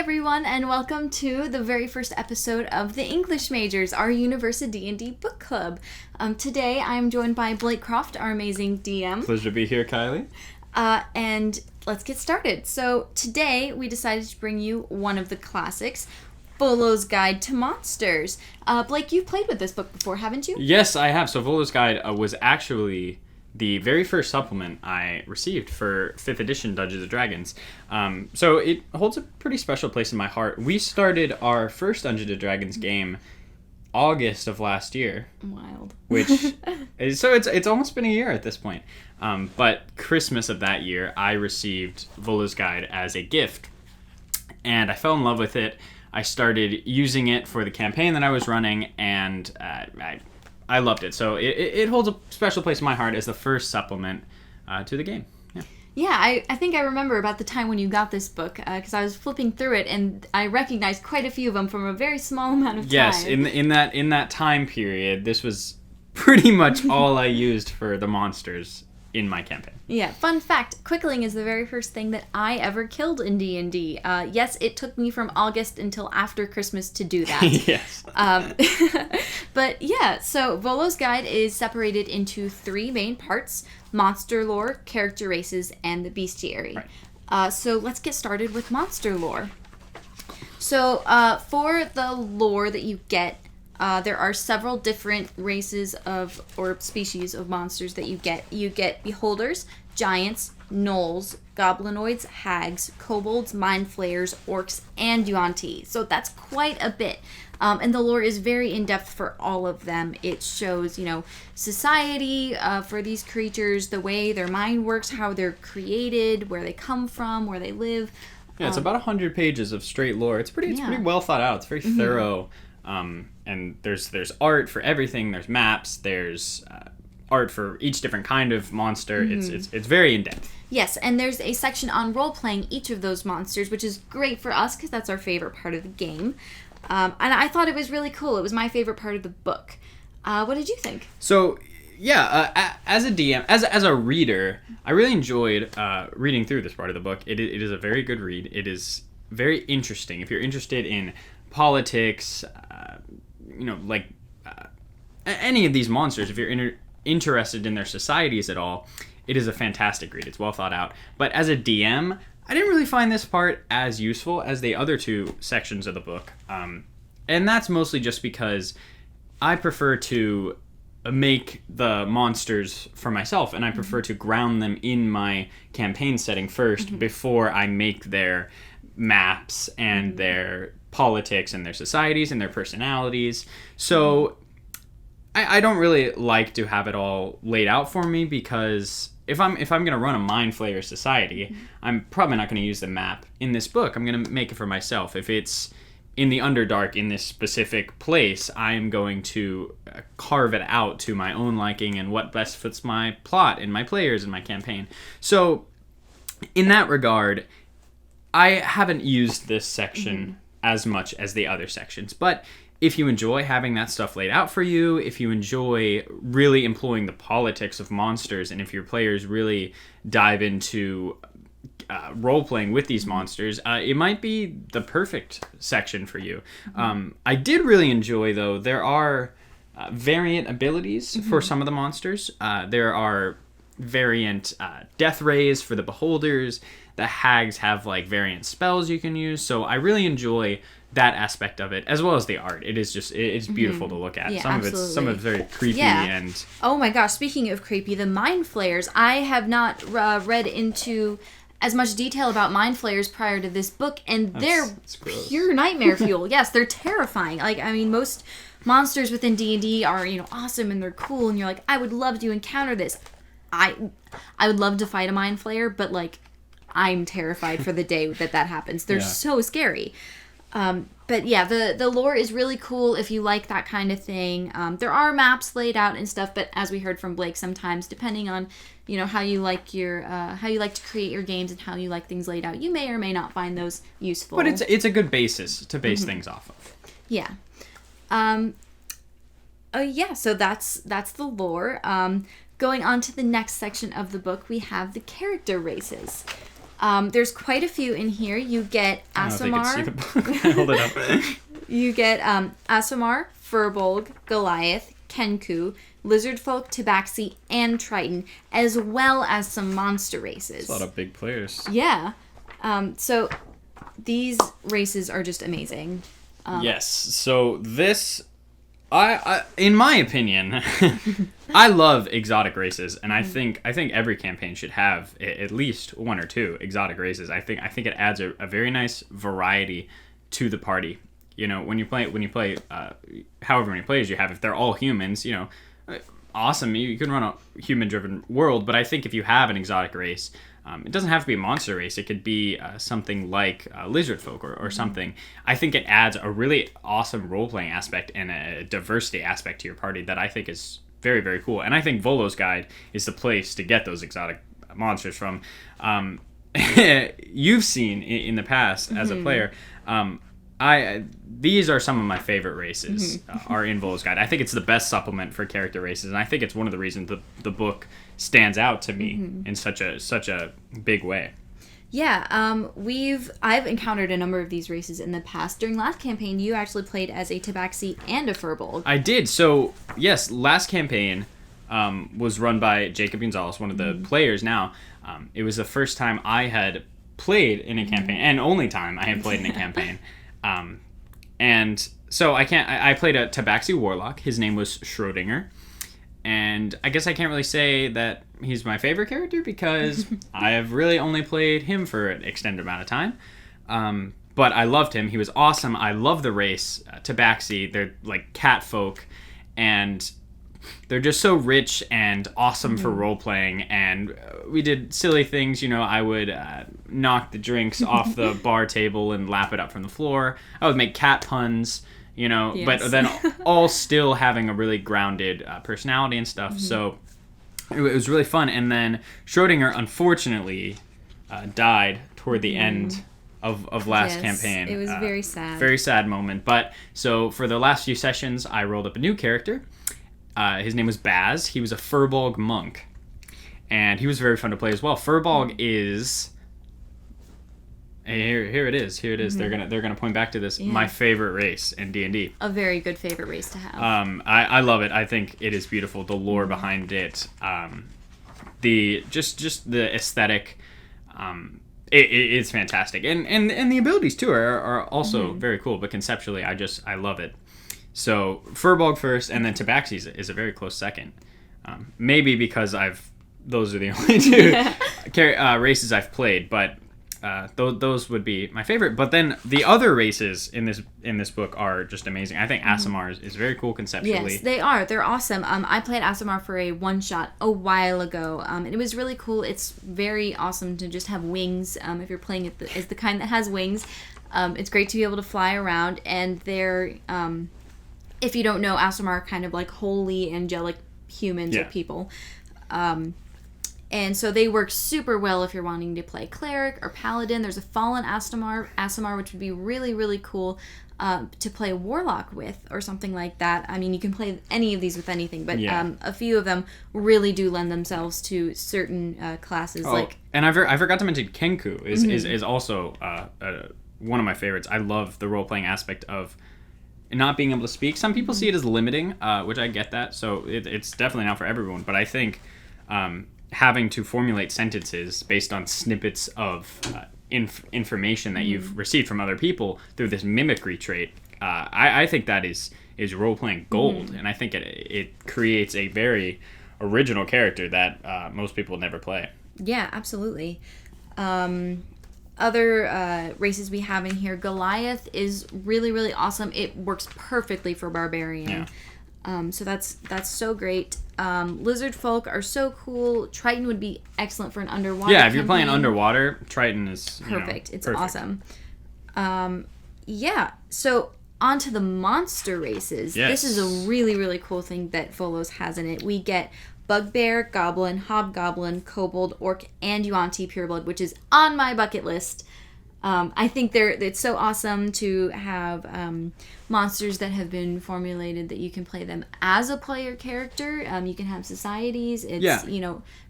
everyone, and welcome to the very first episode of The English Majors, our UniversiD&D book club. Today, I'm joined by Blake Croft, our amazing DM. Pleasure to be here, Kylie. And let's get started. So today, we decided to bring you one of the classics, Volo's Guide to Monsters. Blake, you've played with this book before, haven't you? Yes, I have. So Volo's Guide was actually the very first supplement I received for 5th edition Dungeons & Dragons. So it holds a pretty special place in my heart. We started our first Dungeons & Dragons game August of last year. Wild. Which so it's almost been a year at this point. But Christmas of that year, I received Volo's Guide as a gift. And I fell in love with it. I started using it for the campaign that I was running, and I loved it. So it holds a special place in my heart as the first supplement to the game. Yeah, I think I remember about the time when you got this book, because I was flipping through it, and I recognized quite a few of them from a very small amount of time. Yes, in that time period, this was pretty much all I used for the monsters in my campaign. Yeah, fun fact, Quickling is the very first thing that I ever killed in D&D. Yes, it took me from August until after Christmas to do that. Yes. But yeah, so Volo's Guide is separated into 3 main parts: monster lore, character races, and the Bestiary. Right. So let's get started with monster lore. So for the lore that you get, there are several different races or species of monsters that you get. You get beholders, giants, gnolls, goblinoids, hags, kobolds, mind flayers, orcs, and yuan-ti. So that's quite a bit. And the lore is very in-depth for all of them. It shows, society for these creatures, the way their mind works, how they're created, where they come from, where they live. Yeah, it's about 100 pages of straight lore. It's pretty well thought out. It's very thorough. And there's art for everything. There's maps. There's art for each different kind of monster. It's very in depth. Yes, and there's a section on role playing each of those monsters, which is great for us because that's our favorite part of the game. And I thought it was really cool. It was my favorite part of the book. What did you think? So yeah, as a DM, as a reader, I really enjoyed reading through this part of the book. It is a very good read. It is very interesting. If you're interested in politics, any of these monsters, if you're interested in their societies at all, it is a fantastic read. It's well thought out. But as a DM, I didn't really find this part as useful as the other 2 sections of the book. And that's mostly just because I prefer to make the monsters for myself, and I prefer to ground them in my campaign setting first before I make their maps and their politics and their societies and their personalities. So I don't really like to have it all laid out for me, because if I'm going to run a mind flayer society, I'm probably not going to use the map in this book. I'm going to make it for myself. If it's in the Underdark in this specific place, I'm going to carve it out to my own liking and what best fits my plot and my players and my campaign. So in that regard, I haven't used this section as much as the other sections. But if you enjoy having that stuff laid out for you, if you enjoy really employing the politics of monsters, and if your players really dive into role-playing with these monsters, it might be the perfect section for you. I did really enjoy, though, there are variant abilities for some of the monsters. There are variant death rays for the beholders. The hags have variant spells you can use. So I really enjoy that aspect of it, as well as the art. It is just, it's beautiful to look at. Yeah, some of it's very creepy and... Oh my gosh, speaking of creepy, the mind flayers. I have not read into as much detail about mind flayers prior to this book, and they're pure nightmare fuel. Yes, they're terrifying. Most monsters within D&D are, awesome and they're cool, and you're like, I would love to encounter this. I would love to fight a mind flayer, but I'm terrified for the day that happens. They're so scary. But yeah, the lore is really cool if you like that kind of thing. There are maps laid out and stuff, but as we heard from Blake, sometimes depending on how you like to create your games and how you like things laid out, you may or may not find those useful. But it's a good basis to base things off of. Yeah. So that's the lore. Going on to the next section of the book, we have the character races. There's quite a few in here. You get Aasimar. Hold it up. You get Aasimar, Firbolg, Goliath, Kenku, Lizardfolk, Tabaxi, and Triton, as well as some monster races. That's a lot of big players. Yeah. So these races are just amazing. Yes. So this, I in my opinion, I love exotic races, and I think every campaign should have at least one or two exotic races. I think it adds a very nice variety to the party. You know, when you play however many players you have, if they're all humans, you know, awesome. You can run a human-driven world, but I think if you have an exotic race, it doesn't have to be a monster race. It could be something like lizard folk or something. I think it adds a really awesome role-playing aspect and a diversity aspect to your party that I think is very, very cool. And I think Volo's Guide is the place to get those exotic monsters from. You've seen in the past as a player. These are some of my favorite races are in Volo's Guide. I think it's the best supplement for character races, and I think it's one of the reasons the book stands out to me in such a big way. Yeah, I've encountered a number of these races in the past. During last campaign, you actually played as a Tabaxi and a Firbolg. I did. So yes, last campaign was run by Jacob Gonzalez, one of the players now. It was the first time I had played in a campaign, and only time I had played in a campaign. And so I played a Tabaxi Warlock. His name was Schrodinger. And I guess I can't really say that he's my favorite character because I have really only played him for an extended amount of time. But I loved him. He was awesome. I love the race. Tabaxi, they're like cat folk. And they're just so rich and awesome for role-playing. And we did silly things. You know, I would knock the drinks off the bar table and lap it up from the floor. I would make cat puns, you know, but then all still having a really grounded personality and stuff. So it was really fun. And then Schrodinger, unfortunately, died toward the end of last campaign. It was very sad. Very sad moment. But so for the last few sessions, I rolled up a new character. His name was Baz. He was a Firbolg monk. And he was very fun to play as well. Firbolg is... Here it is. Here it is. They're gonna point back to this. Yeah. My favorite race in D&D. A very good favorite race to have. I love it. I think it is beautiful. The lore behind it, the aesthetic, it's fantastic. And the abilities too are also very cool. But conceptually, I love it. So Firbolg first, and then Tabaxi is a very close second. Maybe because those are the only two races I've played, but those would be my favorite. But then the other races in this book are just amazing. I think Aasimar is very cool conceptually. Yes, they are. They're awesome. I played Aasimar for a one-shot a while ago, and it was really cool. It's very awesome to just have wings if you're playing it as the kind that has wings. It's great to be able to fly around, and they're... if you don't know, Aasimar are kind of like holy, angelic humans or people. And so they work super well if you're wanting to play cleric or paladin. There's a fallen Aasimar, which would be really, really cool to play warlock with or something like that. I mean, you can play any of these with anything, but a few of them really do lend themselves to certain classes. And I forgot to mention Kenku is also one of my favorites. I love the role-playing aspect of not being able to speak. Some people see it as limiting, which I get that. So it's definitely not for everyone. But I think having to formulate sentences based on snippets of information that you've received from other people through this mimicry trait, I think that is role-playing gold. And I think it creates a very original character that most people never play. Yeah, absolutely. Other races we have in here, Goliath is really, really awesome. It works perfectly for Barbarian. Yeah. So that's so great. Lizard folk are so cool. Triton would be excellent for an underwater if you're playing underwater, Triton is perfect. It's awesome. So on to the monster races. Yes. This is a really, really cool thing that Volos has in it. We get Bugbear, Goblin, Hobgoblin, Kobold, Orc, and Yuan-Ti Pureblood, which is on my bucket list. I think it's so awesome to have monsters that have been formulated that you can play them as a player character. You can have societies. It's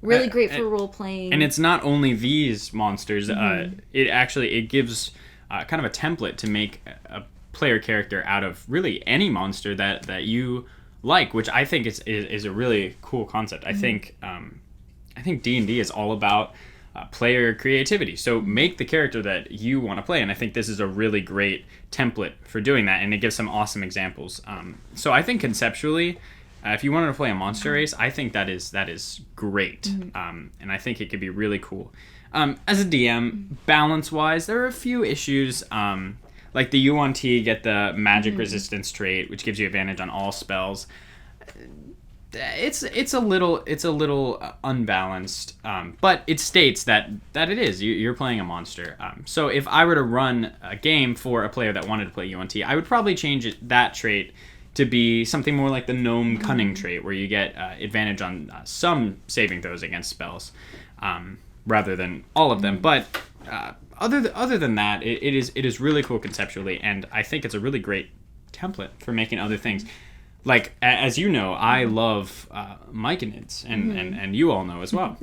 really great for role playing. And it's not only these monsters. It gives kind of a template to make a player character out of really any monster that you like, which I think is a really cool concept. I think D&D is all about player creativity. So make the character that you want to play, and I think this is a really great template for doing that, and it gives some awesome examples. So I think conceptually, if you wanted to play a monster race, I think that is great, and I think it could be really cool. As a DM, balance-wise, there are a few issues. Like the U1T get the magic resistance trait, which gives you advantage on all spells. It's a little unbalanced, but it states that it is you're playing a monster. So if I were to run a game for a player that wanted to play UNT, I would probably change that trait to be something more like the gnome cunning trait, where you get advantage on some saving throws against spells, rather than all of them. But other than that, it is really cool conceptually, and I think it's a really great template for making other things. Like, as you know, I love myconids, and you all know as well.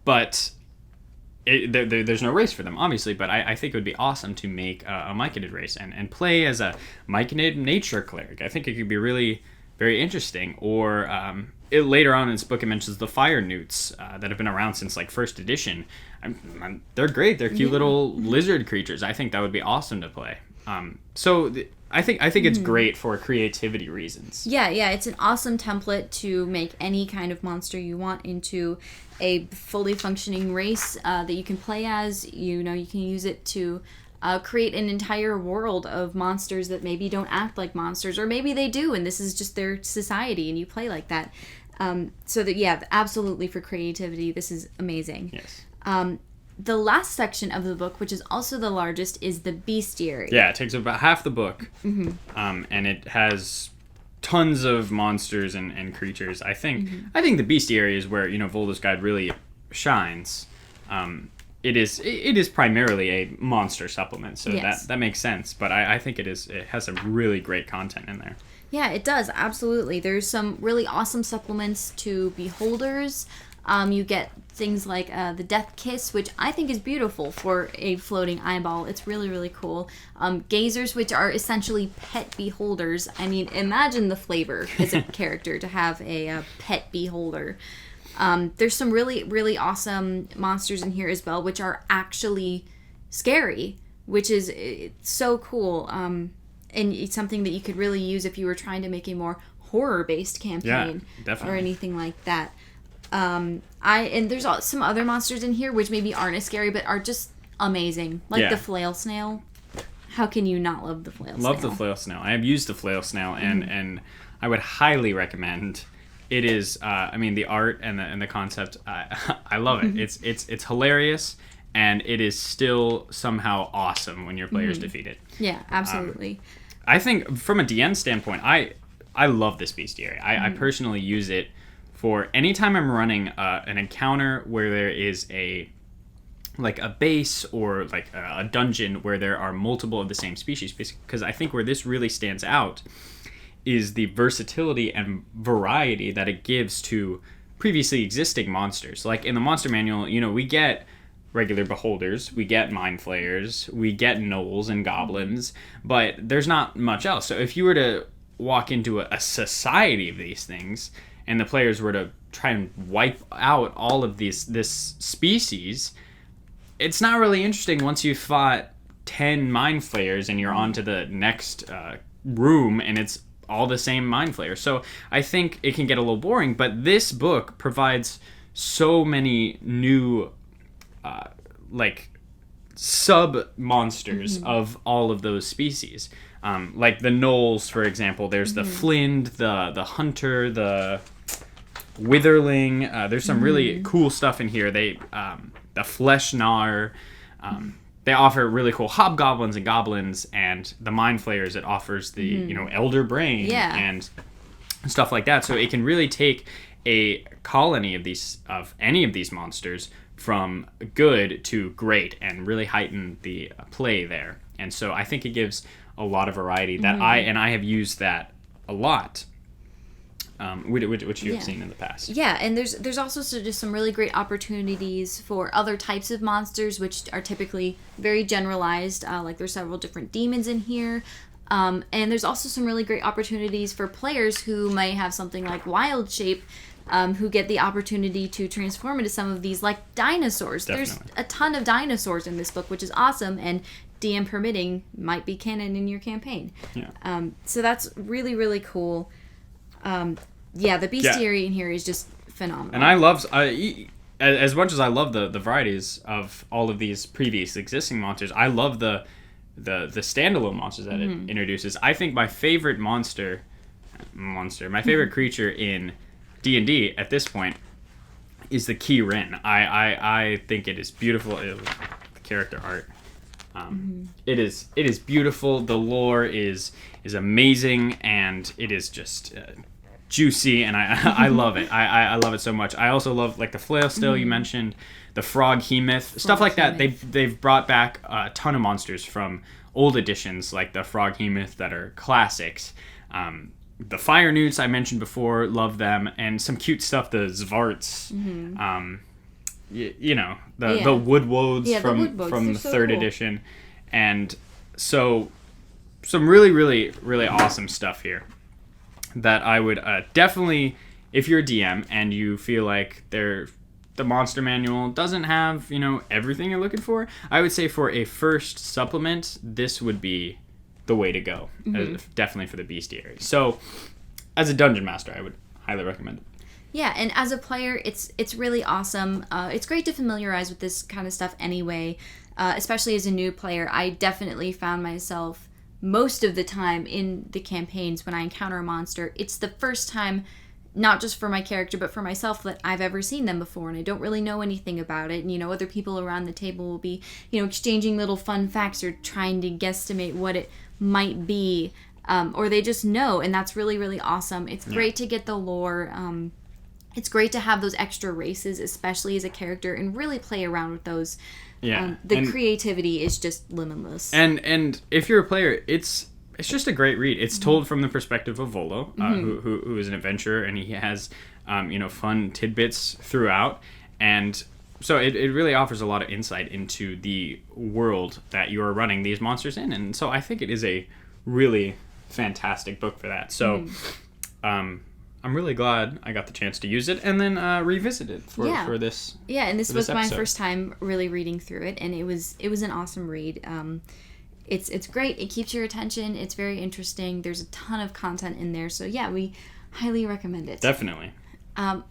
But there's no race for them, obviously, but I think it would be awesome to make a myconid race and play as a myconid nature cleric. I think it could be really very interesting. Or later on in this book, it mentions the fire newts that have been around since, like, first edition. They're great. They're cute little lizard creatures. I think that would be awesome to play. I think it's great for creativity reasons. Yeah, it's an awesome template to make any kind of monster you want into a fully functioning race that you can play as. You can use it to create an entire world of monsters that maybe don't act like monsters, or maybe they do, and this is just their society, and you play like that. Absolutely for creativity, this is amazing. Yes. The last section of the book, which is also the largest, is the Bestiary. Yeah, it takes about half the book, and it has tons of monsters and creatures. I think the Bestiary is where Volo's Guide really shines. It is primarily a monster supplement, so that makes sense. But I think it has some really great content in there. Yeah, it does, absolutely. There's some really awesome supplements to beholders. You get things like the Death Kiss, which I think is beautiful for a floating eyeball. It's really, really cool. Gazers, which are essentially pet beholders. I mean, imagine the flavor as a character to have a pet beholder. There's some really, really awesome monsters in here as well, which are actually scary, which is so cool. And it's something that you could really use if you were trying to make a more horror-based campaign or anything like that. And there's some other monsters in here which maybe aren't as scary but are just amazing, like the flail snail. How can you not love the flail snail? Love the flail snail. I have used the flail snail, and I would highly recommend. It is the art and the concept, I love it. It's hilarious, and it is still somehow awesome when your players defeat it. Yeah, absolutely. I think from a DM standpoint, I love this bestiary. I personally use it for anytime I'm running an encounter where there is a base or like a dungeon where there are multiple of the same species, because I think where this really stands out is the versatility and variety that it gives to previously existing monsters. Like in the monster manual, we get regular beholders, we get mind flayers, we get gnolls and goblins, but there's not much else. So if you were to walk into a society of these things and the players were to try and wipe out all of this species, it's not really interesting once you've fought 10 mind flayers and you're on to the next room and it's all the same mind flayer. So I think it can get a little boring, but this book provides so many new sub monsters of all of those species. Like the gnolls, for example, there's the flind, the hunter, the witherling. There's some really cool stuff in here. The flesh gnawer. They offer really cool hobgoblins and goblins, and the mind flayers, it offers the elder brain and stuff like that. So it can really take a colony of any of these monsters, from good to great and really heighten the play there. And so I think it gives a lot of variety that I have used that a lot, which you have seen in the past. Yeah, and there's also just some really great opportunities for other types of monsters, which are typically very generalized. Like there's several different demons in here. And there's also some really great opportunities for players who may have something like Wild Shape, who get the opportunity to transform into some of these, like dinosaurs. Definitely. There's a ton of dinosaurs in this book, which is awesome, and DM permitting might be canon in your campaign. Yeah. So that's really, really cool. The Bestiary in here is just phenomenal. And I love, as much as I love the varieties of all of these previous existing monsters, I love the standalone monsters that it introduces. I think my favorite my favorite creature in D&D at this point is the Key Rin. I think it is beautiful. The character art. It is beautiful. The lore is amazing, and it is just juicy, and I love it. I love it so much. I also love like the flail still you mentioned, the frog hemoth, stuff like that. They've brought back a ton of monsters from old editions, like the frog hemoth that are classics. The fire newts I mentioned before, love them, and some cute stuff. The Zvarts. The woodwoads from the third edition, and so some really, really, really awesome stuff here that I would definitely, if you're a DM and you feel like the monster manual doesn't have everything you're looking for, I would say for a first supplement, this would be the way to go. Definitely for the Bestiary. So as a dungeon master, I would highly recommend it. Yeah, and as a player, it's really awesome. It's great to familiarize with this kind of stuff anyway, especially as a new player. I definitely found myself most of the time in the campaigns when I encounter a monster, it's the first time, not just for my character, but for myself, that I've ever seen them before, and I don't really know anything about it. And, other people around the table will be, exchanging little fun facts or trying to guesstimate what it might be, or they just know, and that's really, really awesome. It's great to get the lore. It's great to have those extra races, especially as a character, and really play around with those. Yeah, creativity is just limitless. And if you're a player, it's just a great read. It's told from the perspective of Volo, who is an adventurer, and he has fun tidbits throughout, and so it really offers a lot of insight into the world that you're running these monsters in, and so I think it is a really fantastic book for that. So I'm really glad I got the chance to use it and then revisit it for this. Yeah, and this was my first time really reading through it, and it was an awesome read. It's great. It keeps your attention. It's very interesting. There's a ton of content in there, so yeah, we highly recommend it. Definitely.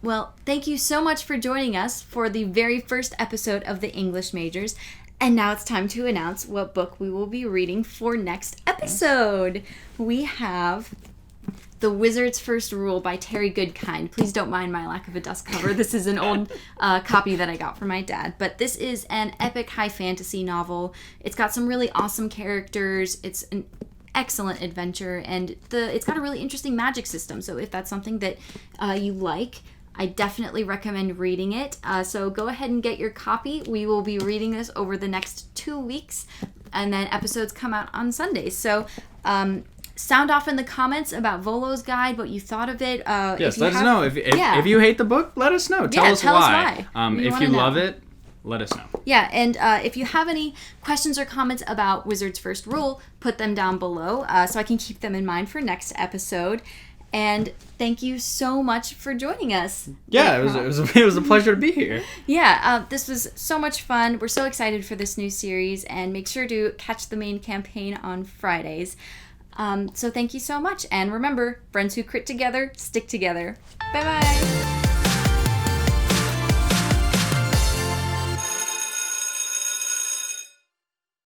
Well, thank you so much for joining us for the very first episode of the English Majors. And now it's time to announce what book we will be reading for next episode. We have The Wizard's First Rule by Terry Goodkind. Please don't mind my lack of a dust cover. This is an old copy that I got from my dad. But this is an epic high fantasy novel. It's got some really awesome characters. It's an excellent adventure, and it's got a really interesting magic system. So if that's something that you like, I definitely recommend reading it. So go ahead and get your copy. We will be reading this over the next 2 weeks, and then episodes come out on Sundays. So sound off in the comments about Volo's guide, what you thought of it. Yes, let us know. If you hate the book, let us know. Tell us why. If you love it, let us know. Yeah, and if you have any questions or comments about Wizard's First Rule, put them down below so I can keep them in mind for next episode. And thank you so much for joining us. Yeah, it was a pleasure to be here. Yeah, this was so much fun. We're so excited for this new series, and make sure to catch the main campaign on Fridays. So thank you so much, and remember, friends who crit together, stick together. Bye-bye!